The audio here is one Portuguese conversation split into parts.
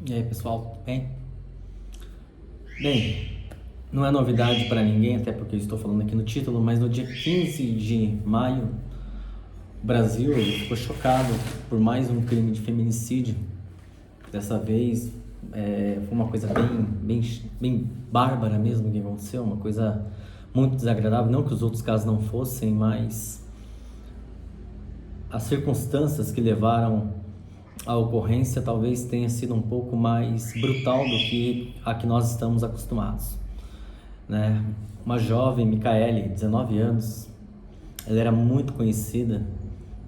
E aí, pessoal, tudo bem? Bem, não é novidade para ninguém, até porque eu estou falando aqui no título, mas no dia 15 de maio, o Brasil ficou chocado por mais um crime de feminicídio. Dessa vez, foi uma coisa bem bárbara mesmo que aconteceu, uma coisa muito desagradável. Não que os outros casos não fossem, mas as circunstâncias que levaram a ocorrência talvez tenha sido um pouco mais brutal do que a que nós estamos acostumados, né? Uma jovem, Micaele, 19 anos, ela era muito conhecida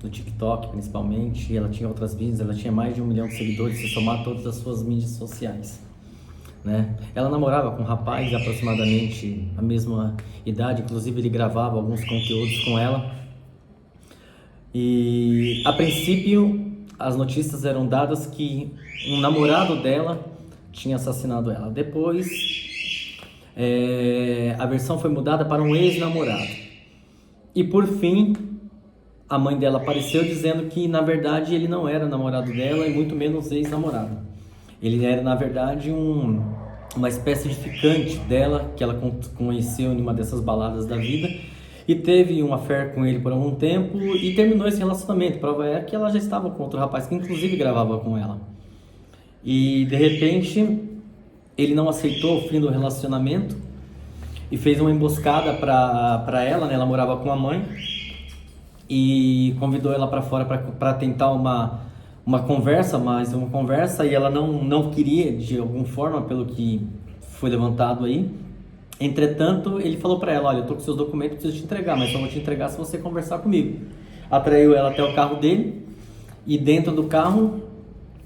no TikTok principalmente, ela tinha outras vídeos, ela tinha mais de 1 milhão de seguidores se somar todas as suas mídias sociais, né? Ela namorava com um rapaz de aproximadamente a mesma idade, inclusive ele gravava alguns conteúdos com ela, e a princípio as notícias eram dadas que um namorado dela tinha assassinado ela. Depois, a versão foi mudada para um ex-namorado. E por fim, a mãe dela apareceu dizendo que na verdade ele não era namorado dela e muito menos ex-namorado. Ele era na verdade uma espécie de ficante dela que ela conheceu em uma dessas baladas da vida. E teve um affair com ele por algum tempo e terminou esse relacionamento. Prova é que ela já estava com outro rapaz que inclusive gravava com ela. E de repente ele não aceitou o fim do relacionamento e fez uma emboscada para ela, né? Ela morava com a mãe e convidou ela para fora para tentar uma conversa, e ela não queria de alguma forma, pelo que foi levantado aí. Entretanto, ele falou para ela: olha, eu tô com seus documentos, preciso te entregar, mas só vou te entregar se você conversar comigo. Atraiu ela até o carro dele e dentro do carro,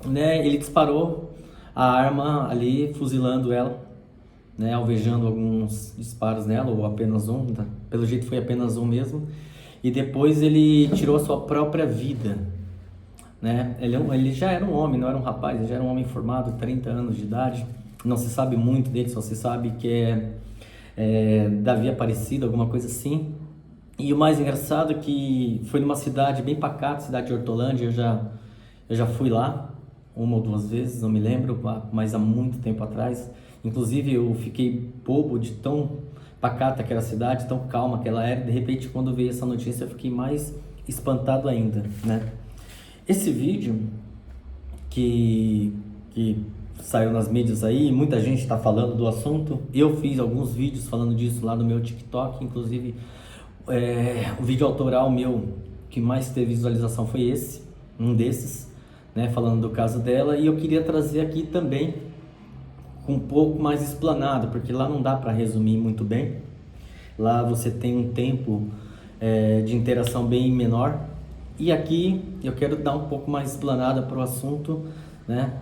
né, ele disparou a arma ali, fuzilando ela, né, alvejando alguns disparos nela, ou apenas um, tá? Pelo jeito foi apenas um mesmo. E depois ele tirou a sua própria vida, né? Ele já era um homem, não era um rapaz, ele já era um homem formado, 30 anos de idade. Não se sabe muito dele, só se sabe que Davi Aparecido, alguma coisa assim. E o mais engraçado é que foi numa cidade bem pacata, cidade de Hortolândia. Eu já fui lá 1 ou 2 vezes, não me lembro, mas há muito tempo atrás. Inclusive eu fiquei bobo de tão pacata que era a cidade, tão calma que ela era. De repente, quando veio essa notícia, eu fiquei mais espantado ainda, né? Esse vídeo que saiu nas mídias aí, muita gente está falando do assunto. Eu fiz alguns vídeos falando disso lá no meu TikTok, inclusive o vídeo autoral meu que mais teve visualização foi esse, um desses, né, falando do caso dela. E eu queria trazer aqui também com um pouco mais explanado, porque lá não dá para resumir muito bem. Lá você tem um tempo de interação bem menor, e aqui eu quero dar um pouco mais explanada para o assunto, né?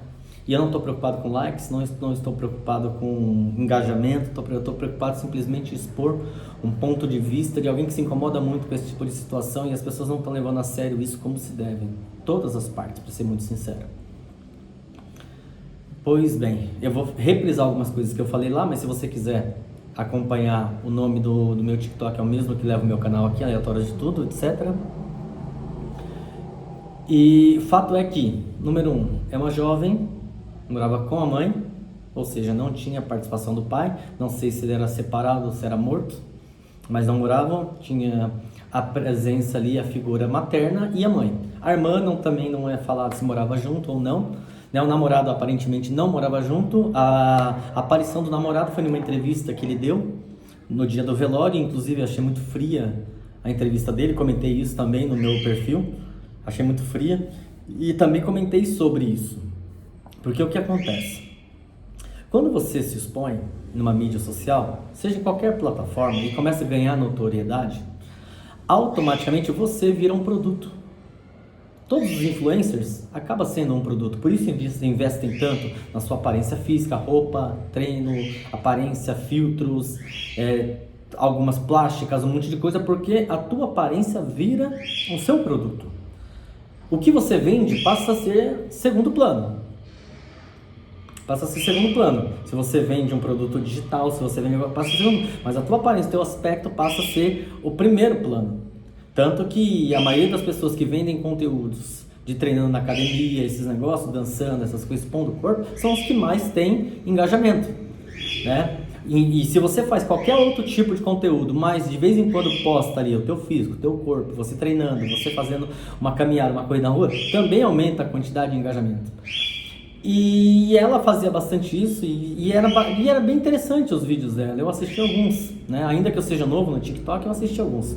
E eu não estou preocupado com likes, não estou preocupado com engajamento, eu estou preocupado simplesmente em expor um ponto de vista de alguém que se incomoda muito com esse tipo de situação, e as pessoas não estão levando a sério isso como se devem. Todas as partes, para ser muito sincero. Pois bem, eu vou reprisar algumas coisas que eu falei lá, mas se você quiser acompanhar, o nome do meu TikTok é o mesmo que leva o meu canal aqui, Aleatório de Tudo, etc. E fato é que, número 1, é uma jovem, morava com a mãe, ou seja, não tinha participação do pai. Não sei se ele era separado ou se era morto, mas não moravam. Tinha a presença ali, a figura materna e a mãe. A irmã também não é falado se morava junto ou não, né? O namorado aparentemente não morava junto. A aparição do namorado foi numa entrevista que ele deu no dia do velório. Inclusive, eu achei muito fria a entrevista dele, comentei isso também no meu perfil. Achei muito fria e também comentei sobre isso. Porque o que acontece? Quando você se expõe numa mídia social, seja em qualquer plataforma, e começa a ganhar notoriedade, automaticamente você vira um produto. Todos os influencers acabam sendo um produto. Por isso investem tanto na sua aparência física, roupa, treino, aparência, filtros, algumas plásticas, um monte de coisa, porque a tua aparência vira o seu produto. O que você vende passa a ser segundo plano. Se você vende um produto digital, se você vende, passa a ser segundo. Mas a tua aparência, o teu aspecto passa a ser o primeiro plano. Tanto que a maioria das pessoas que vendem conteúdos de treinando na academia, esses negócios, dançando, essas coisas, expondo o corpo, são os que mais têm engajamento, né? E se você faz qualquer outro tipo de conteúdo, mas de vez em quando posta ali o teu físico, o teu corpo, você treinando, você fazendo uma caminhada, uma corrida na rua, também aumenta a quantidade de engajamento. E ela fazia bastante isso e era bem interessante os vídeos dela. Eu assisti alguns, né? Ainda que eu seja novo no TikTok, eu assisti alguns.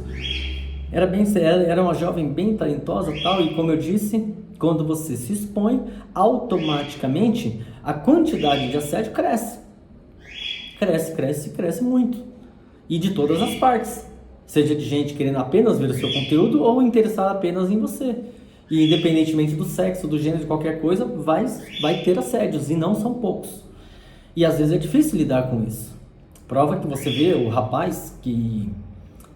Era uma jovem bem talentosa e tal, e como eu disse, quando você se expõe, automaticamente a quantidade de assédio cresce. Cresce muito. E de todas as partes. Seja de gente querendo apenas ver o seu conteúdo ou interessada apenas em você. E independentemente do sexo, do gênero, de qualquer coisa, vai ter assédios, e não são poucos. E às vezes é difícil lidar com isso. Prova que você vê o rapaz que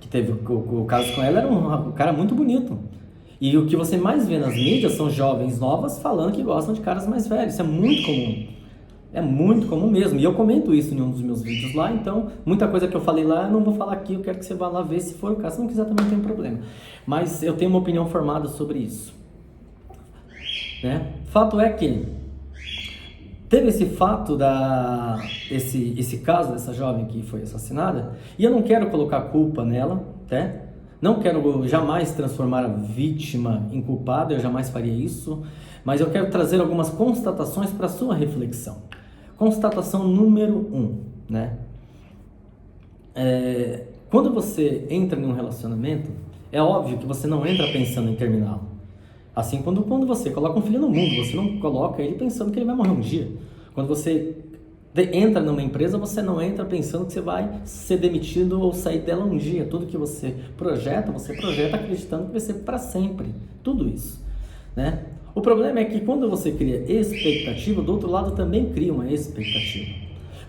teve o caso com ela, era um cara muito bonito. E o que você mais vê nas mídias são jovens novas falando que gostam de caras mais velhos. Isso é muito comum. É muito comum mesmo. E eu comento isso em um dos meus vídeos lá, então muita coisa que eu falei lá eu não vou falar aqui, eu quero que você vá lá ver se for o caso. Se não quiser também não tem problema. Mas eu tenho uma opinião formada sobre isso. Né? Fato é que teve esse fato, esse caso dessa jovem que foi assassinada, e eu não quero colocar culpa nela, né? Não quero jamais transformar a vítima em culpada, eu jamais faria isso, mas eu quero trazer algumas constatações para a sua reflexão. Constatação número 1, né? Quando você entra em um relacionamento, é óbvio que você não entra pensando em terminá-lo. Assim, quando você coloca um filho no mundo, você não coloca ele pensando que ele vai morrer um dia. Quando você entra numa empresa, você não entra pensando que você vai ser demitido ou sair dela um dia. Tudo que você projeta acreditando que vai ser para sempre. Tudo isso, né? O problema é que quando você cria expectativa, do outro lado também cria uma expectativa.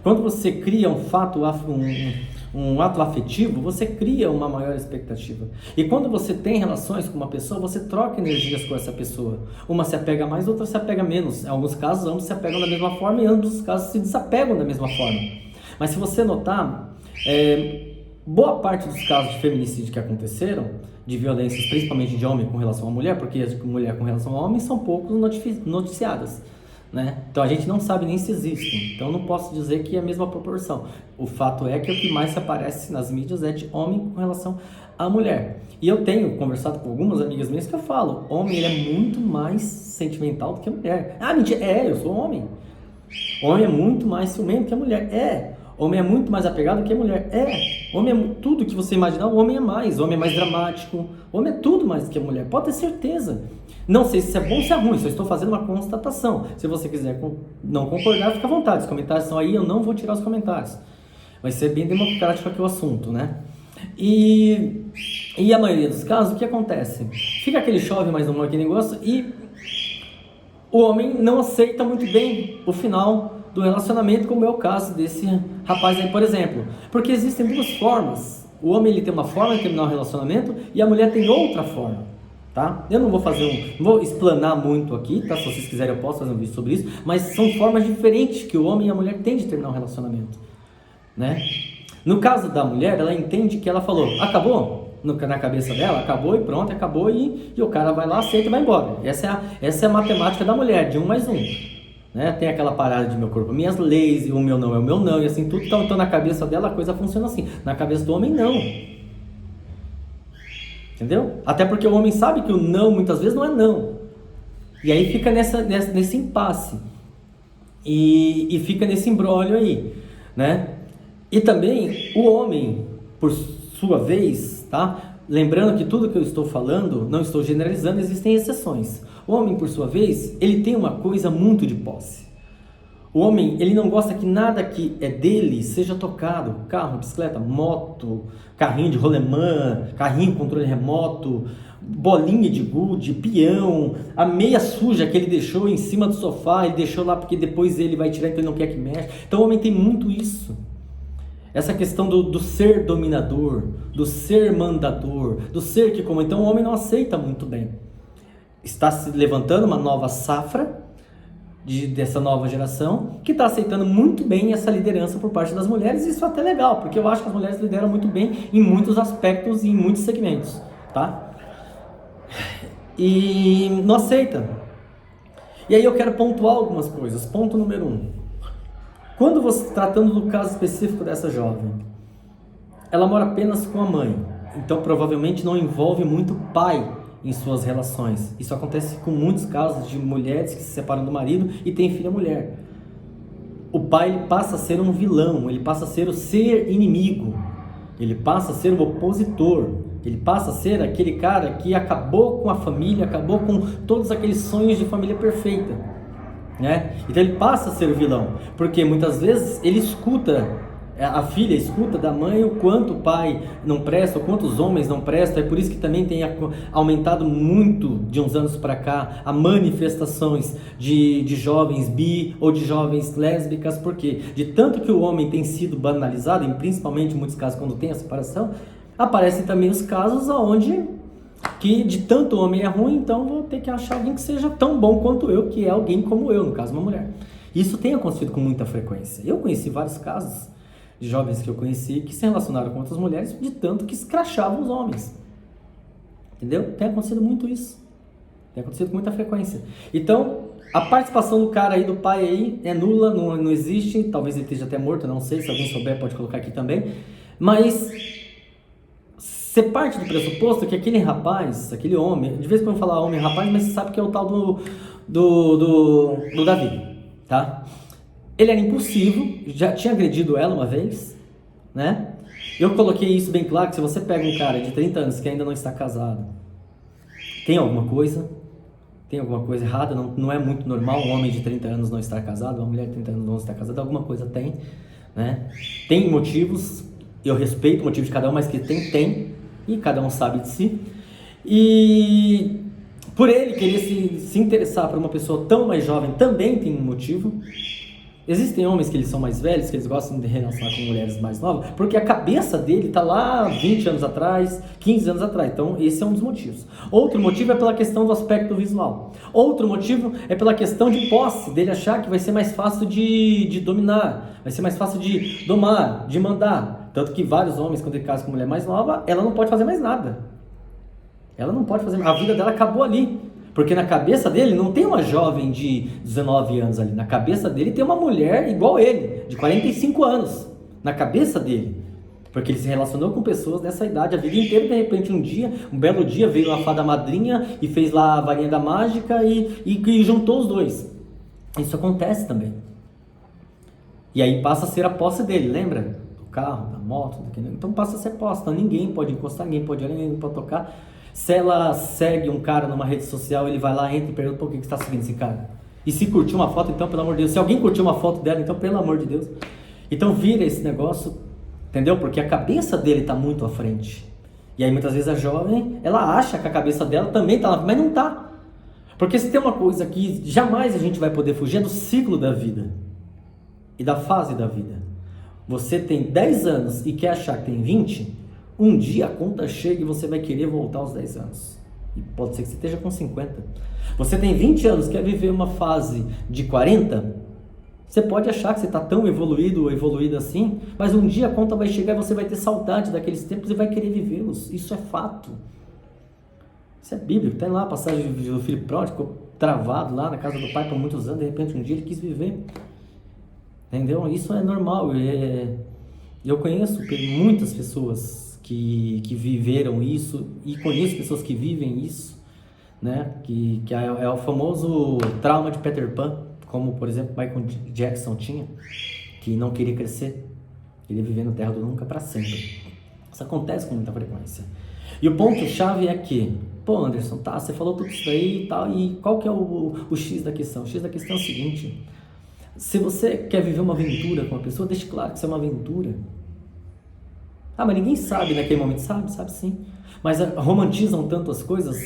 Quando você cria um ato afetivo, você cria uma maior expectativa. E quando você tem relações com uma pessoa, você troca energias com essa pessoa. Uma se apega mais, outra se apega menos. Em alguns casos, ambos se apegam da mesma forma e ambos os casos se desapegam da mesma forma. Mas se você notar, boa parte dos casos de feminicídio que aconteceram, de violências, principalmente de homem com relação à mulher, porque as de mulher com relação a homem são poucos noticiadas. Né? Então a gente não sabe nem se existem, então não posso dizer que é a mesma proporção. O fato é que o que mais se aparece nas mídias é de homem com relação à mulher. E eu tenho conversado com algumas amigas minhas que eu falo, homem ele é muito mais sentimental do que a mulher. Ah, mentira, eu sou homem. Homem é muito mais ciumento que a mulher. Homem é muito mais apegado que a mulher. Homem é tudo que você imaginar, o homem é mais. O homem é mais dramático. O homem é tudo mais do que a mulher, pode ter certeza. Não sei se é bom ou se é ruim, só estou fazendo uma constatação. Se você quiser não concordar, fica à vontade. Os comentários estão aí, eu não vou tirar os comentários. Vai ser bem democrático aqui o assunto, né? E a maioria dos casos, o que acontece? Fica aquele chove, mas não morre aquele negócio, e o homem não aceita muito bem o final do relacionamento, como é o caso desse rapaz aí, por exemplo. Porque existem duas formas. O homem ele tem uma forma de terminar o relacionamento e a mulher tem outra forma. Tá? Eu não vou não vou explanar muito aqui, tá? Se vocês quiserem eu posso fazer um vídeo sobre isso, mas são formas diferentes que o homem e a mulher têm de terminar um relacionamento, né? No caso da mulher, ela entende que ela falou, acabou, na cabeça dela, acabou e pronto, acabou e o cara vai lá, aceita e vai embora. Essa é a matemática da mulher, de 1 mais 1. Né? Tem aquela parada de meu corpo, minhas leis, o meu não é o meu não, e assim tudo, então na cabeça dela a coisa funciona assim, na cabeça do homem não. Entendeu? Até porque o homem sabe que o não muitas vezes não é não. E aí fica nesse impasse. E fica nesse imbróglio aí, né? E também o homem, por sua vez, tá? Lembrando que tudo que eu estou falando, não estou generalizando, existem exceções. O homem, por sua vez, ele tem uma coisa muito de posse. O homem, ele não gosta que nada que é dele seja tocado. Carro, bicicleta, moto, carrinho de rolemã, carrinho com controle remoto, bolinha de gude, peão, a meia suja que ele deixou em cima do sofá, ele deixou lá porque depois ele vai tirar, então ele não quer que mexa. Então o homem tem muito isso. Essa questão do ser dominador, do ser mandador, do ser que comanda. Então o homem não aceita muito bem. Está se levantando uma nova safra dessa nova geração, que está aceitando muito bem essa liderança por parte das mulheres, e isso é até legal, porque eu acho que as mulheres lideram muito bem em muitos aspectos e em muitos segmentos, tá? e não aceita. E aí eu quero pontuar algumas coisas. Ponto número 1. Quando você, tratando do caso específico dessa jovem, ela mora apenas com a mãe, então provavelmente não envolve muito pai em suas relações. Isso acontece com muitos casos de mulheres que se separam do marido e têm filha mulher. O pai ele passa a ser um vilão, ele passa a ser o ser inimigo, ele passa a ser o opositor, ele passa a ser aquele cara que acabou com a família, acabou com todos aqueles sonhos de família perfeita, né? Então ele passa a ser o vilão, porque muitas vezes ele escuta, a filha escuta da mãe o quanto o pai não presta, o quanto os homens não prestam. É por isso que também tem aumentado muito de uns anos para cá a manifestações de jovens bi ou de jovens lésbicas, porque de tanto que o homem tem sido banalizado, e principalmente em muitos casos quando tem a separação, aparecem também os casos onde que de tanto homem é ruim, então vou ter que achar alguém que seja tão bom quanto eu, que é alguém como eu, no caso uma mulher. Isso tem acontecido com muita frequência. Eu conheci vários casos de jovens que eu conheci que se relacionaram com outras mulheres de tanto que escrachavam os homens. Entendeu? Tem acontecido muito isso. Tem acontecido com muita frequência. Então, a participação do cara aí, do pai aí, é nula, não existe. Talvez ele esteja até morto, não sei. Se alguém souber, pode colocar aqui também. Mas você parte do pressuposto que aquele rapaz, aquele homem, de vez em quando eu falar homem e rapaz, mas você sabe que é o tal do Davi, tá? Ele era impulsivo, já tinha agredido ela uma vez, né? Eu coloquei isso bem claro, que se você pega um cara de 30 anos que ainda não está casado, tem alguma coisa errada, não é muito normal um homem de 30 anos não estar casado, uma mulher de 30 anos não estar casada, alguma coisa tem, né? Tem motivos, eu respeito o motivo de cada um, mas que tem, e cada um sabe de si. E por ele querer se interessar por uma pessoa tão mais jovem também tem um motivo. Existem homens que eles são mais velhos, que eles gostam de relacionar com mulheres mais novas, porque a cabeça dele está lá 20 anos atrás, 15 anos atrás. Então esse é um dos motivos. Outro motivo é pela questão do aspecto visual. Outro motivo é pela questão de posse, dele achar que vai ser mais fácil de dominar, vai ser mais fácil de domar, de mandar. Tanto que vários homens, quando ele casa com mulher mais nova, ela não pode fazer mais nada. Ela não pode fazer, a vida dela acabou ali. Porque na cabeça dele não tem uma jovem de 19 anos ali. Na cabeça dele tem uma mulher igual ele, de 45 anos. Na cabeça dele. Porque ele se relacionou com pessoas dessa idade a vida inteira. De repente um belo dia, veio a fada madrinha e fez lá a varinha da mágica e juntou os dois. Isso acontece também. E aí passa a ser a posse dele, lembra? Do carro, da moto, então passa a ser posse. Então ninguém pode encostar, ninguém pode olhar, ninguém pode tocar. Se ela segue um cara numa rede social, ele vai lá, entra e pergunta por que você está seguindo esse cara. E se curtiu uma foto, então pelo amor de Deus. Se alguém curtiu uma foto dela, então pelo amor de Deus. Então vira esse negócio, entendeu? Porque a cabeça dele está muito à frente. E aí muitas vezes a jovem, ela acha que a cabeça dela também está lá, mas não está. Porque se tem uma coisa que jamais a gente vai poder fugir, é do ciclo da vida. E da fase da vida. Você tem 10 anos e quer achar que tem 20... Um dia a conta chega e você vai querer voltar aos 10 anos. E pode ser que você esteja com 50. Você tem 20 anos, quer viver uma fase de 40? Você pode achar que você está tão evoluído ou evoluída assim, mas um dia a conta vai chegar e você vai ter saudade daqueles tempos e vai querer vivê-los. Isso é fato. Isso é bíblico. Tem lá a passagem do filho pródigo, ficou travado lá na casa do pai por muitos anos, de repente um dia ele quis viver. Entendeu? Isso é normal. Eu conheço muitas pessoas que viveram isso, e conheço pessoas que vivem isso, né? Que é o famoso trauma de Peter Pan, como por exemplo Michael Jackson tinha, que não queria crescer, queria viver na terra do nunca para sempre. Isso acontece com muita frequência. E o ponto-chave é que, pô Anderson, tá, você falou tudo isso daí e tal, e qual que é o X da questão? O X da questão é o seguinte: se você quer viver uma aventura com uma pessoa, deixe claro que isso é uma aventura. Ah, mas ninguém sabe naquele momento. Sabe sim. Mas romantizam tantas coisas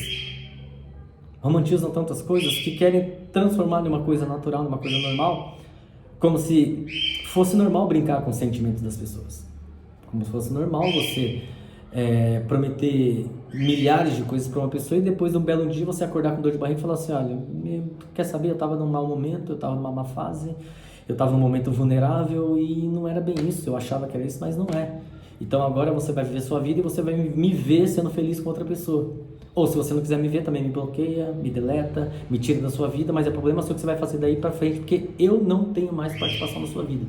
que querem transformar numa coisa natural, numa coisa normal, como se fosse normal brincar com os sentimentos das pessoas. Como se fosse normal você prometer milhares de coisas para uma pessoa e depois de um belo dia você acordar com dor de barriga e falar assim: olha, quer saber, eu estava num mau momento, eu estava numa má fase, eu estava num momento vulnerável e não era bem isso, eu achava que era isso, mas não é. Então agora você vai viver sua vida e você vai me ver sendo feliz com outra pessoa. Ou se você não quiser me ver, também me bloqueia, me deleta, me tira da sua vida, mas é problema seu que você vai fazer daí pra frente, porque eu não tenho mais participação na sua vida.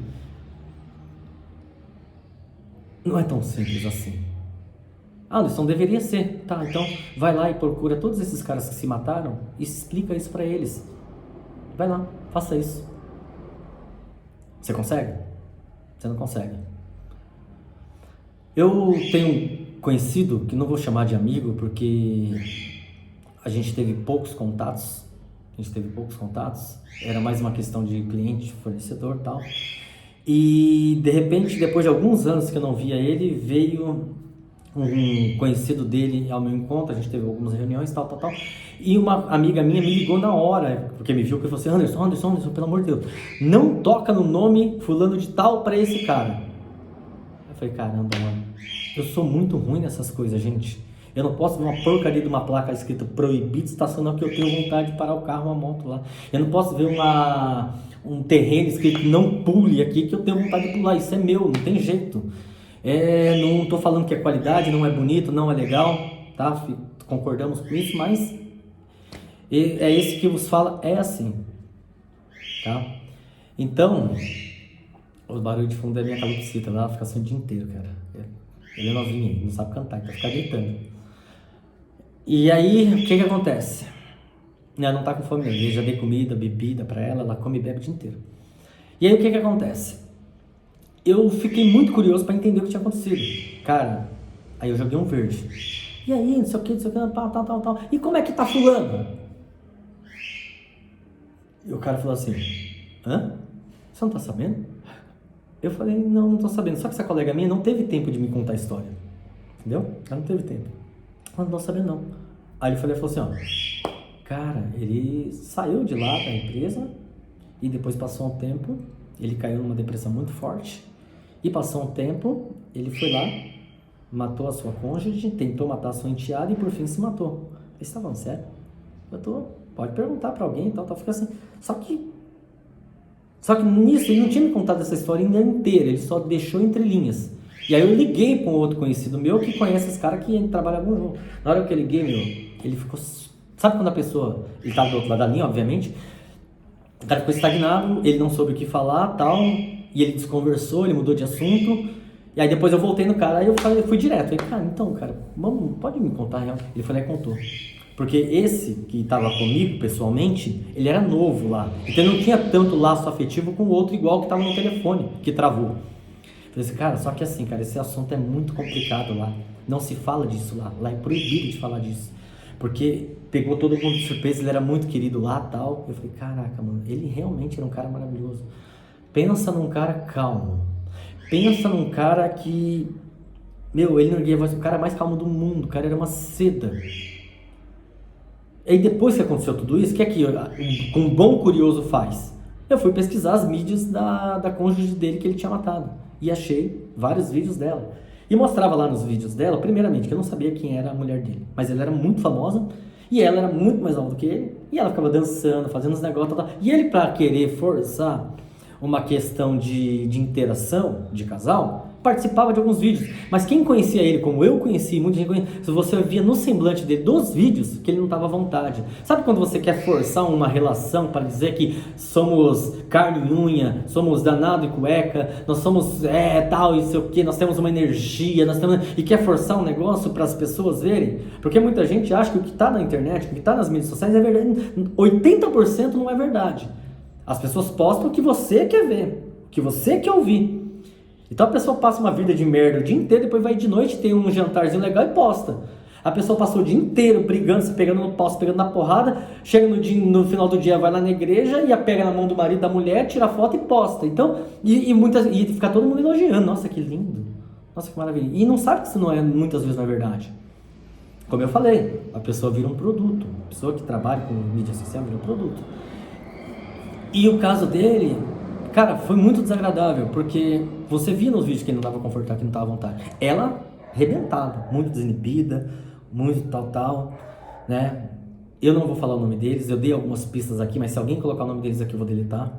Não é tão simples assim. Anderson, deveria ser. Tá, então vai lá e procura todos esses caras que se mataram e explica isso pra eles. Vai lá, faça isso. Você consegue? Você não consegue. Eu tenho conhecido, que não vou chamar de amigo, porque a gente teve poucos contatos. Era mais uma questão de cliente, fornecedor e tal. E de repente, depois de alguns anos que eu não via ele, veio um conhecido dele ao meu encontro. A gente teve algumas reuniões, tal. E uma amiga minha me ligou na hora, porque me viu, que falou assim: Anderson, pelo amor de Deus, não toca no nome fulano de tal pra esse cara. Eu falei: caramba, mano, eu sou muito ruim nessas coisas, gente. Eu não posso ver uma porcaria de uma placa escrita proibido estacionar, que eu tenho vontade de parar o carro, uma moto lá. Eu não posso ver um terreno escrito não pule aqui, que eu tenho vontade de pular. Isso é meu, não tem jeito. Não estou falando que é qualidade, não é bonito, não é legal, tá? Concordamos com isso, mas é esse que vos fala, é assim, tá? Então, o barulho de fundo é minha calopsita, ela fica assim o dia inteiro, cara. Ele é novinho, não sabe cantar, então fica gritando. E aí, o que acontece? Ela não tá com fome mesmo, eu já dei comida, bebida pra ela, ela come e bebe o dia inteiro. E aí, o que acontece? Eu fiquei muito curioso pra entender o que tinha acontecido. Cara, aí eu joguei um verde. E aí, não sei o que, tal. E como é que tá fulano? E o cara falou assim: hã? Você não tá sabendo? Eu falei: não tô sabendo. Só que essa colega minha não teve tempo de me contar a história. Entendeu? Ela não teve tempo. Ela não tô sabendo, não. Aí ele falou assim: ó, cara, ele saiu de lá da empresa e depois passou um tempo, ele caiu numa depressão muito forte. E passou um tempo, ele foi lá, matou a sua cônjuge, tentou matar a sua enteada e por fim se matou. Você está falando sério? Pode perguntar pra alguém e tal, fica assim. Só que nisso ele não tinha me contado essa história inteira, ele só deixou entre linhas. E aí eu liguei para um outro conhecido meu que conhece esse cara que trabalhavam junto. Na hora que eu liguei, ele ficou... Sabe quando a pessoa... Ele estava do outro lado da linha, obviamente. O cara ficou estagnado, ele não soube o que falar, tal... E ele desconversou, ele mudou de assunto. E aí depois eu voltei no cara, aí eu fui direto. Falei: cara, então, cara, pode me contar a real? Ele falou: contou. Porque esse que estava comigo, pessoalmente, ele era novo lá. Então ele não tinha tanto laço afetivo com o outro igual que estava no telefone, que travou. Eu falei assim: cara, só que assim, cara, esse assunto é muito complicado lá. Não se fala disso lá. Lá é proibido de falar disso. Porque pegou todo mundo de surpresa, ele era muito querido lá e tal. Eu falei: caraca, mano, ele realmente era um cara maravilhoso. Pensa num cara calmo. Pensa num cara que... ele não erguia a voz, o cara mais calmo do mundo. O cara era uma seda. E aí depois que aconteceu tudo isso, o que é que um bom curioso faz? Eu fui pesquisar as mídias da cônjuge dele que ele tinha matado. E achei vários vídeos dela. E mostrava lá nos vídeos dela, primeiramente, que eu não sabia quem era a mulher dele. Mas ela era muito famosa. E ela era muito mais alta do que ele. E ela ficava dançando, fazendo uns negócios. Tal. E ele, pra querer forçar uma questão de interação de casal, participava de alguns vídeos. Mas quem conhecia ele como eu conheci, muita gente conhecia, você via no semblante dele dos vídeos que ele não estava à vontade. Sabe quando você quer forçar uma relação para dizer que somos carne e unha, somos danado e cueca, nós somos tal e sei o que, nós temos uma energia, e quer forçar um negócio para as pessoas verem? Porque muita gente acha que o que está na internet, o que está nas mídias sociais é verdade. 80% não é verdade. As pessoas postam o que você quer ver, o que você quer ouvir. Então a pessoa passa uma vida de merda o dia inteiro, depois vai de noite, tem um jantarzinho legal e posta. A pessoa passou o dia inteiro brigando, se pegando no pau, se pegando na porrada, chega no final do dia, vai lá na igreja e a pega na mão do marido, da mulher, tira foto e posta. Então, e fica todo mundo elogiando. Nossa, que lindo. Nossa, que maravilha. E não sabe que isso não é, muitas vezes não é verdade. Como eu falei, a pessoa vira um produto. A pessoa que trabalha com mídia social vira um produto. E o caso dele, cara, foi muito desagradável, porque você via nos vídeos que ele não estava confortável, que não estava à vontade. Ela, arrebentada, muito desinibida, muito tal, né? Eu não vou falar o nome deles, eu dei algumas pistas aqui, mas se alguém colocar o nome deles aqui eu vou deletar,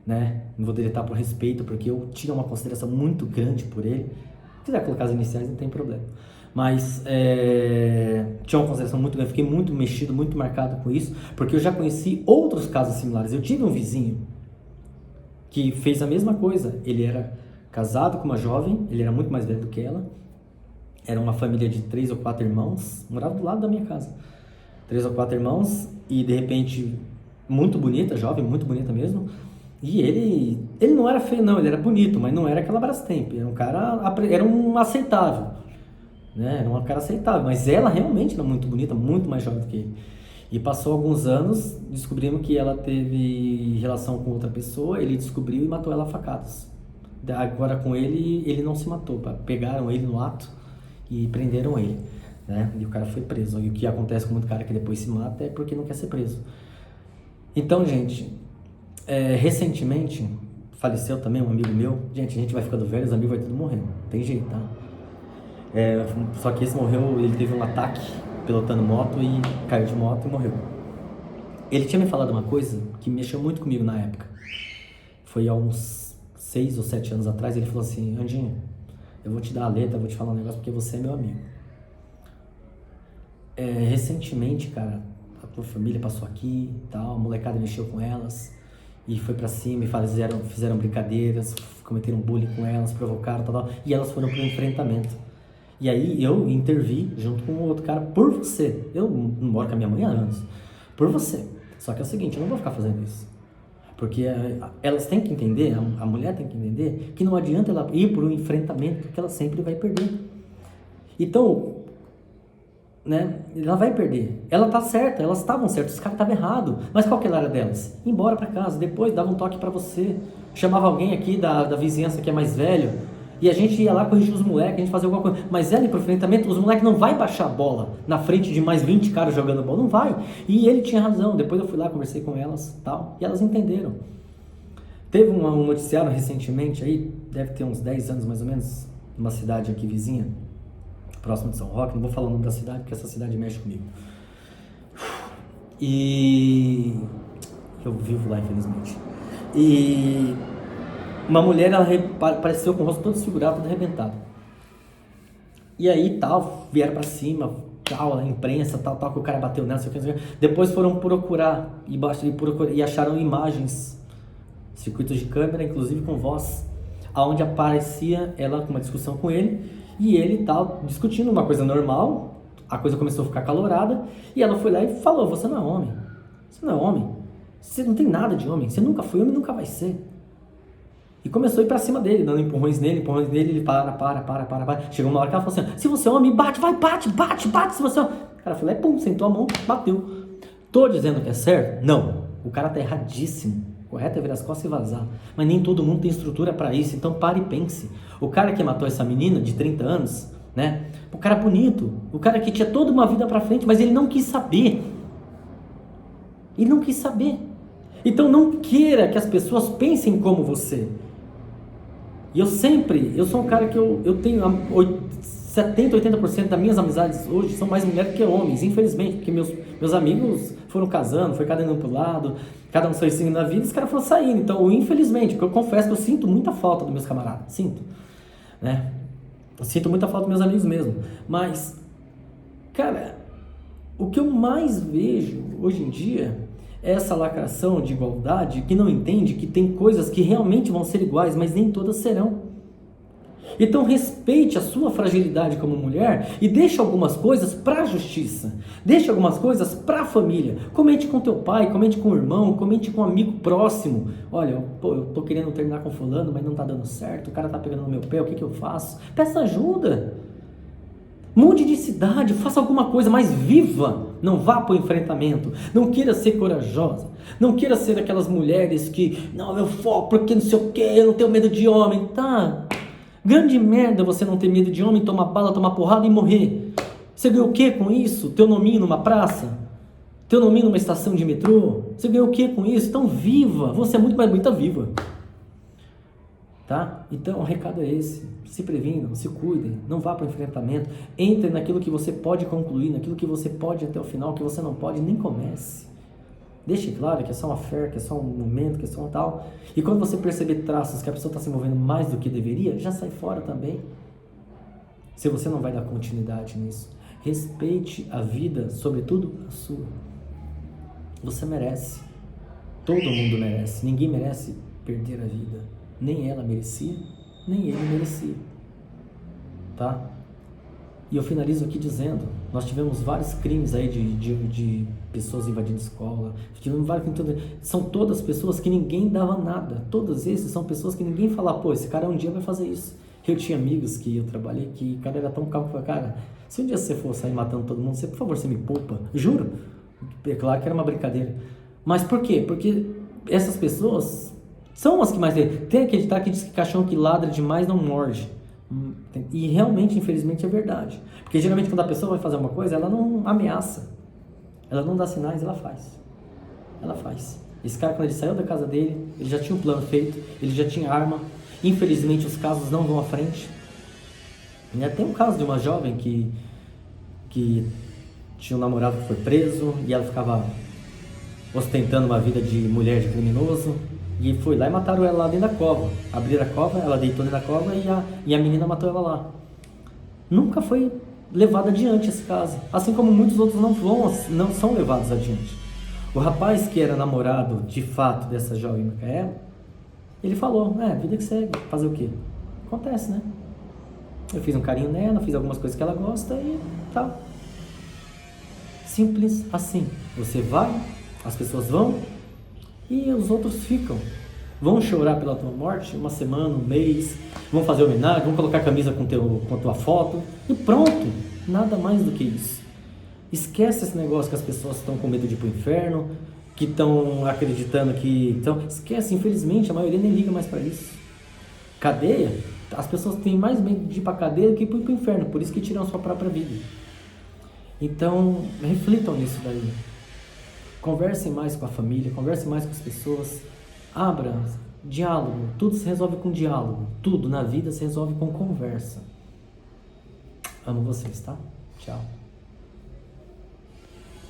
né? Não vou deletar por respeito, porque eu tinha uma consideração muito grande por ele. Se quiser colocar as iniciais, não tem problema. Mas tinha uma consideração muito grande, fiquei muito mexido, muito marcado com isso, porque eu já conheci outros casos similares. Eu tive um vizinho que fez a mesma coisa. Ele era casado com uma jovem, ele era muito mais velho do que ela, era uma família de 3 ou 4 irmãos, morava do lado da minha casa. 3 ou 4 irmãos, e de repente, muito bonita, jovem, muito bonita mesmo. E ele não era feio não, ele era bonito, mas não era aquela Brastemp, era um cara, era um aceitável, né? Era um cara aceitável, mas ela realmente era muito bonita, muito mais jovem do que ele. E passou alguns anos, descobrimos que ela teve relação com outra pessoa, ele descobriu e matou ela a facadas. Agora com ele não se matou, pegaram ele no ato e prenderam ele, né? E o cara foi preso. E o que acontece com muito cara que depois se mata é porque não quer ser preso. Então, gente, recentemente faleceu também um amigo meu. Gente, a gente vai ficando velho, os amigos vai tudo morrendo, não tem jeito, tá? Só que esse morreu, ele teve um ataque pilotando moto e caiu de moto e morreu. Ele tinha me falado uma coisa que mexeu muito comigo na época. Foi há uns 6 ou 7 anos atrás. Ele falou assim: Andinho, eu vou te dar a letra, eu vou te falar um negócio porque você é meu amigo. Recentemente, cara, a tua família passou aqui e tal, a molecada mexeu com elas e foi pra cima e fizeram brincadeiras, cometeram bullying com elas, provocaram, tal, e elas foram pro enfrentamento. E aí eu intervi junto com o outro cara por você. Eu não moro com a minha mãe há anos. Por você. Só que é o seguinte, eu não vou ficar fazendo isso. Porque elas têm que entender, a mulher tem que entender, que não adianta ela ir por um enfrentamento, porque ela sempre vai perder. Então, né, ela vai perder. Ela tá certa, elas estavam certas, os caras estavam errados. Mas qual que era a delas? Ir embora pra casa, depois dava um toque pra você. Chamava alguém aqui da vizinhança que é mais velho, e a gente ia lá corrigir os moleques, a gente fazia alguma coisa. Mas ela ir pro enfrentamento, os moleques não vai baixar a bola na frente de mais 20 caras jogando bola, não vai. E ele tinha razão. Depois eu fui lá, conversei com elas, tal, e elas entenderam. Teve um noticiário recentemente aí, deve ter uns 10 anos mais ou menos, numa cidade aqui vizinha, próximo de São Roque. Não vou falar o nome da cidade porque essa cidade mexe comigo. E eu vivo lá, infelizmente. E uma mulher, ela apareceu com o rosto todo desfigurado, todo arrebentado. E aí, tal, vieram pra cima, tal, a imprensa, tal, que o cara bateu nela, sei o que. Depois foram procurar e acharam imagens, circuitos de câmera, inclusive com voz, aonde aparecia ela com uma discussão com ele, e ele, tal, discutindo uma coisa normal. A coisa começou a ficar calorada, e ela foi lá e falou: você não é homem, você não é homem, você não tem nada de homem, você nunca foi homem e nunca vai ser. E começou a ir pra cima dele, dando empurrões nele, ele para. Chegou uma hora que ela falou assim: se você é homem, bate, se você é homem. O cara falou, pum, sentou a mão, bateu. Tô dizendo que é certo? Não. O cara tá erradíssimo. Correto é virar as costas e vazar. Mas nem todo mundo tem estrutura pra isso, então pare e pense. O cara que matou essa menina de 30 anos, né? O cara bonito, o cara que tinha toda uma vida pra frente, mas ele não quis saber. Ele não quis saber. Então não queira que as pessoas pensem como você. E eu sou um cara que eu tenho 70%, 80% das minhas amizades hoje são mais mulheres que homens, infelizmente, porque meus amigos foram casando, foi cada um pro lado, cada um foi seguindo na vida, e os caras foram saindo. Então, infelizmente, porque eu confesso que eu sinto muita falta dos meus camaradas, né? Eu sinto muita falta dos meus amigos mesmo. Mas, cara, o que eu mais vejo hoje em dia é essa lacração de igualdade que não entende que tem coisas que realmente vão ser iguais, mas nem todas serão. Então respeite a sua fragilidade como mulher e deixe algumas coisas para a justiça, deixe algumas coisas para a família. Comente com teu pai, comente com o irmão, comente com um amigo próximo. Olha, eu tô querendo terminar com fulano, mas não tá dando certo, o cara tá pegando no meu pé, o que eu faço? Peça ajuda. Mude de cidade, faça alguma coisa mais viva. Não vá para o enfrentamento. Não queira ser corajosa. Não queira ser aquelas mulheres que, não, eu foco porque não sei o que, eu não tenho medo de homem. Tá, grande merda você não ter medo de homem, tomar bala, tomar porrada e morrer. Você ganhou o que com isso? Teu nominho numa praça? Teu nominho numa estação de metrô? Você ganhou o que com isso? Então viva, você é muito mais bonita viva. Tá? Então o recado é esse: se previnam, se cuidem, não vá para o enfrentamento, entre naquilo que você pode concluir, naquilo que você pode ir até o final, o que você não pode, nem comece. Deixe claro que é só uma fé, que é só um momento, que é só um tal. E quando você perceber traços que a pessoa está se movendo mais do que deveria, já sai fora também. se você não vai dar continuidade nisso. Respeite a vida, sobretudo a sua. Você merece. Todo mundo merece. Ninguém merece perder a vida. Nem ela merecia, nem ele merecia. Tá? E eu finalizo aqui dizendo, nós tivemos vários crimes aí de pessoas invadindo escola, tivemos vários, são todas pessoas que ninguém dava nada, todos esses são pessoas que ninguém fala, pô, esse cara um dia vai fazer isso. Eu tinha amigos que eu trabalhei que o cara era tão calmo que falava, cara, se um dia você for sair matando todo mundo, você, por favor, você me poupa, juro. É claro que era uma brincadeira. Mas por quê? Porque essas pessoas são as que mais... Tem aquele ditado que diz que cachorro que ladra demais não morde. E realmente, infelizmente, é verdade. Porque geralmente quando a pessoa vai fazer uma coisa, ela não ameaça. Ela não dá sinais, ela faz. Ela faz. Esse cara, quando ele saiu da casa dele, ele já tinha um plano feito, ele já tinha arma. Infelizmente, os casos não vão à frente. E tem um caso de uma jovem que tinha um namorado que foi preso e ela ficava ostentando uma vida de mulher de criminoso. E foi lá e mataram ela lá dentro da cova. Abriram a cova, ela deitou dentro da cova e a menina matou ela lá. Nunca foi levado adiante esse caso. Assim como muitos outros não são levados adiante. O rapaz que era namorado de fato dessa jovem Micaela, ele falou, vida que segue, fazer o quê? Acontece, né? Eu fiz um carinho nela, fiz algumas coisas que ela gosta e tal. Simples assim. Você vai, as pessoas vão e os outros ficam. Vão chorar pela tua morte uma semana, um mês, vão fazer homenagem, vão colocar a camisa com a tua foto e pronto. Nada mais do que isso. Esquece esse negócio que as pessoas estão com medo de ir pro inferno, que estão acreditando que... Então, esquece, infelizmente, a maioria nem liga mais para isso. Cadeia, as pessoas têm mais medo de ir pra cadeia do que ir pro inferno, por isso que tiram a sua própria vida. Então, reflitam nisso daí. Conversem mais com a família, conversem mais com as pessoas, abra diálogo, tudo se resolve com diálogo, tudo na vida se resolve com conversa. Amo vocês, tá? Tchau.